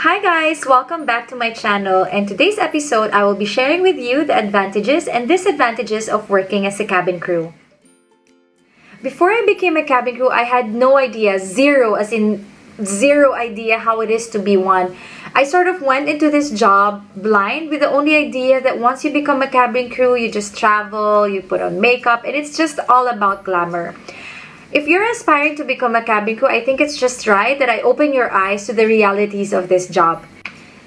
Hi guys! Welcome back to my channel, and today's episode I will be sharing with you the advantages and disadvantages of working as a cabin crew. Before I became a cabin crew, I had no idea, zero idea how it is to be one. I sort of went into this job blind with the only idea that once you become a cabin crew, you just travel, you put on makeup, and it's just all about glamour. If you're aspiring to become a cabin crew, I think it's just right that I open your eyes to the realities of this job.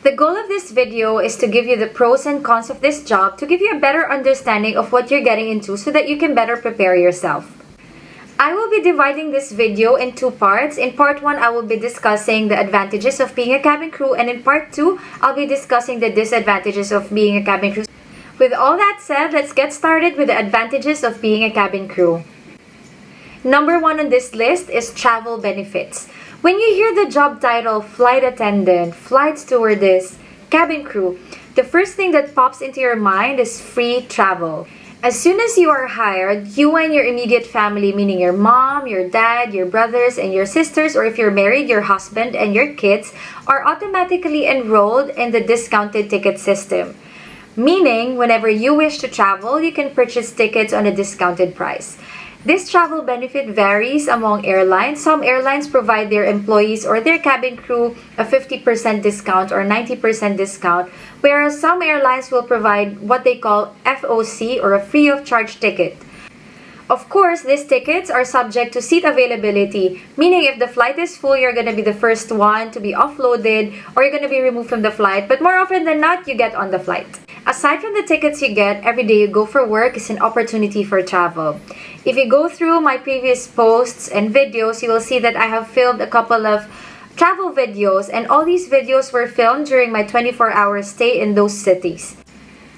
The goal of this video is to give you the pros and cons of this job, to give you a better understanding of what you're getting into so that you can better prepare yourself. I will be dividing this video in two parts. In part 1, I will be discussing the advantages of being a cabin crew, and in part 2, I'll be discussing the disadvantages of being a cabin crew. With all that said, let's get started with the advantages of being a cabin crew. Number 1 on this list is travel benefits. When you hear the job title flight attendant, flight stewardess, cabin crew, the first thing that pops into your mind is free travel. As soon as you are hired, you and your immediate family, meaning your mom, your dad, your brothers, and your sisters, or if you're married, your husband and your kids, are automatically enrolled in the discounted ticket system. Meaning, whenever you wish to travel, you can purchase tickets on a discounted price. This travel benefit varies among airlines. Some airlines provide their employees or their cabin crew a 50% discount or 90% discount, whereas some airlines will provide what they call FOC or a free of charge ticket. Of course, these tickets are subject to seat availability, meaning if the flight is full, you're going to be the first one to be offloaded or you're going to be removed from the flight, but more often than not, you get on the flight. Aside from the tickets you get, every day you go for work is an opportunity for travel. If you go through my previous posts and videos, you will see that I have filmed a couple of travel videos, and all these videos were filmed during my 24-hour stay in those cities.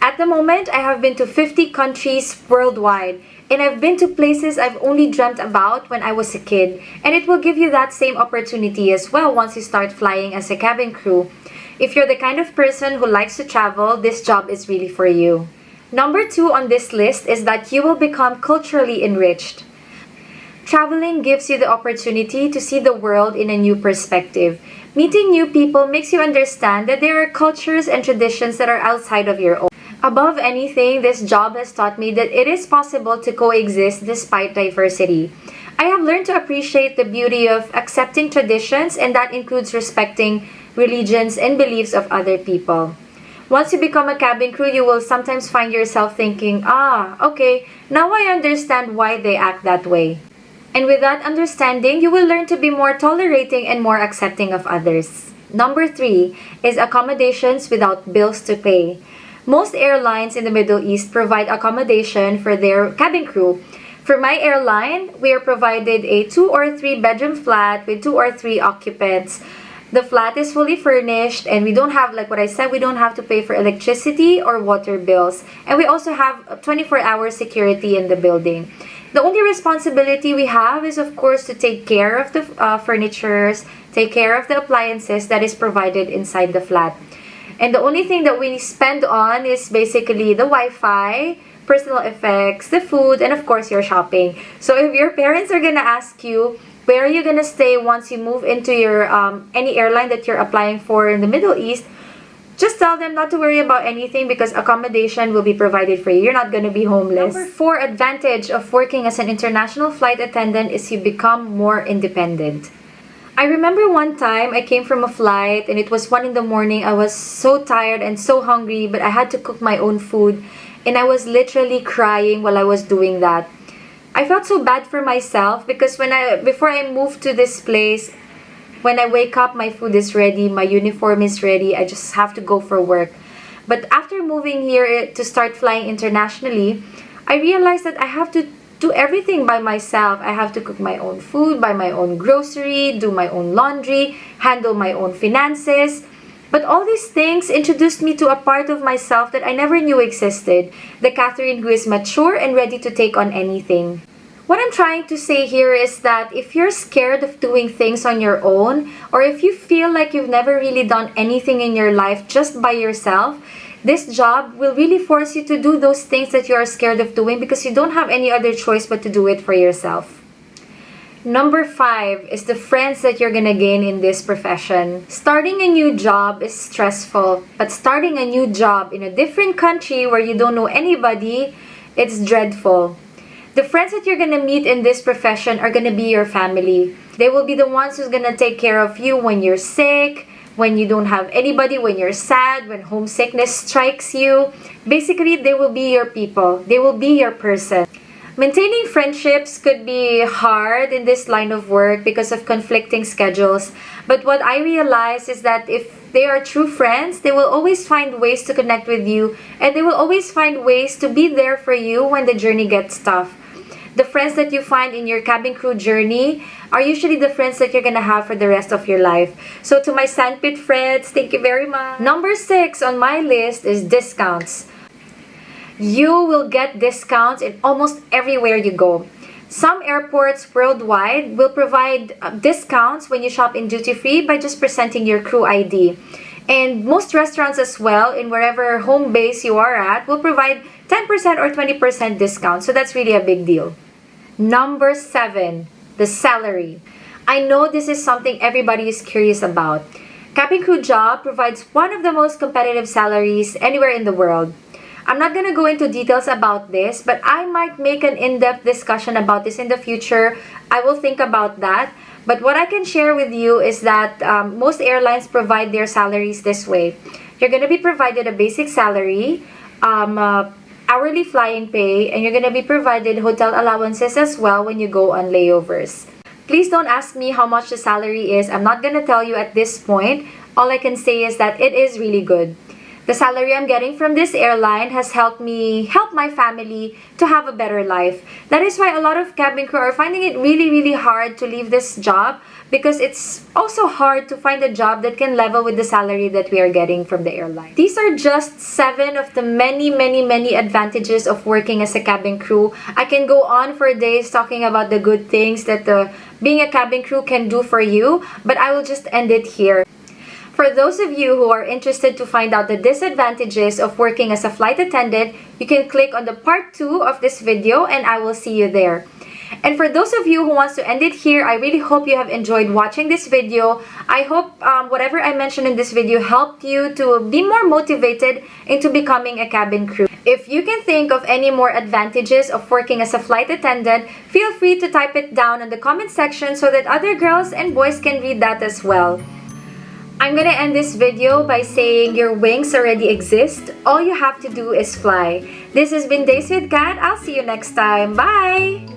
At the moment, I have been to 50 countries worldwide, and I've been to places I've only dreamt about when I was a kid, and it will give you that same opportunity as well once you start flying as a cabin crew. If you're the kind of person who likes to travel, this job is really for you. Number 2 on this list is that you will become culturally enriched. Traveling gives you the opportunity to see the world in a new perspective. Meeting new people makes you understand that there are cultures and traditions that are outside of your own. Above anything, this job has taught me that it is possible to coexist despite diversity. I have learned to appreciate the beauty of accepting traditions, and that includes respecting religions and beliefs of other people. Once you become a cabin crew, you will sometimes find yourself thinking, okay, now I understand why they act that way. And with that understanding, you will learn to be more tolerating and more accepting of others. Number 3 is accommodations without bills to pay. Most airlines in the Middle East provide accommodation for their cabin crew. For my airline, we are provided a 2 or 3 bedroom flat with 2 or 3 occupants. The flat is fully furnished, and we don't have, like what I said, we don't have to pay for electricity or water bills. And we also have 24-hour security in the building. The only responsibility we have is, of course, to take care of the furnitures, take care of the appliances that is provided inside the flat. And the only thing that we spend on is basically the Wi-Fi, personal effects, the food, and of course your shopping. So if your parents are gonna ask you, where are you gonna stay once you move into your any airline that you're applying for in the Middle East, just tell them not to worry about anything because accommodation will be provided for you. You're not gonna be homeless. Number 4 advantage of working as an international flight attendant is you become more independent. I remember one time I came from a flight and it was 1 in the morning. I was so tired and so hungry, but I had to cook my own food, and I was literally crying while I was doing that. I felt so bad for myself because before I moved to this place, when I wake up, my food is ready, my uniform is ready, I just have to go for work. But after moving here to start flying internationally, I realized that I have to do everything by myself. I have to cook my own food, buy my own grocery, do my own laundry, handle my own finances. But all these things introduced me to a part of myself that I never knew existed, the Catherine who is mature and ready to take on anything. What I'm trying to say here is that if you're scared of doing things on your own, or if you feel like you've never really done anything in your life just by yourself, this job will really force you to do those things that you are scared of doing because you don't have any other choice but to do it for yourself. Number 5 is the friends that you're gonna gain in this profession. Starting a new job is stressful, but starting a new job in a different country where you don't know anybody, it's dreadful. The friends that you're gonna meet in this profession are gonna be your family. They will be the ones who's gonna take care of you when you're sick, when you don't have anybody, when you're sad, when homesickness strikes you. Basically, they will be your people. They will be your person. Maintaining friendships could be hard in this line of work because of conflicting schedules. But what I realize is that if they are true friends, they will always find ways to connect with you, and they will always find ways to be there for you when the journey gets tough. The friends that you find in your cabin crew journey are usually the friends that you're gonna have for the rest of your life. So to my sandpit friends, thank you very much. Number 6 on my list is discounts. You will get discounts in almost everywhere you go. Some airports worldwide will provide discounts when you shop in duty-free by just presenting your crew ID. And most restaurants as well, in wherever home base you are at, will provide 10% or 20% discount. So that's really a big deal. Number 7, the salary. I know this is something everybody is curious about. Cabin crew job provides one of the most competitive salaries anywhere in the world. I'm not going to go into details about this, but I might make an in-depth discussion about this in the future. I will think about that. But what I can share with you is that most airlines provide their salaries this way. You're going to be provided a basic salary, hourly flying pay, and you're going to be provided hotel allowances as well when you go on layovers. Please don't ask me how much the salary is. I'm not going to tell you at this point. All I can say is that it is really good. The salary I'm getting from this airline has helped my family to have a better life. That is why a lot of cabin crew are finding it really hard to leave this job, because it's also hard to find a job that can level with the salary that we are getting from the airline. These are just 7 of the many advantages of working as a cabin crew. I can go on for days talking about the good things that being a cabin crew can do for you, but I will just end it here. For those of you who are interested to find out the disadvantages of working as a flight attendant, you can click on the part 2 of this video and I will see you there. And for those of you who wants to end it here, I really hope you have enjoyed watching this video. I hope whatever I mentioned in this video helped you to be more motivated into becoming a cabin crew. If you can think of any more advantages of working as a flight attendant, feel free to type it down in the comment section so that other girls and boys can read that as well. I'm gonna end this video by saying your wings already exist. All you have to do is fly. This has been Days with Kat. I'll see you next time. Bye!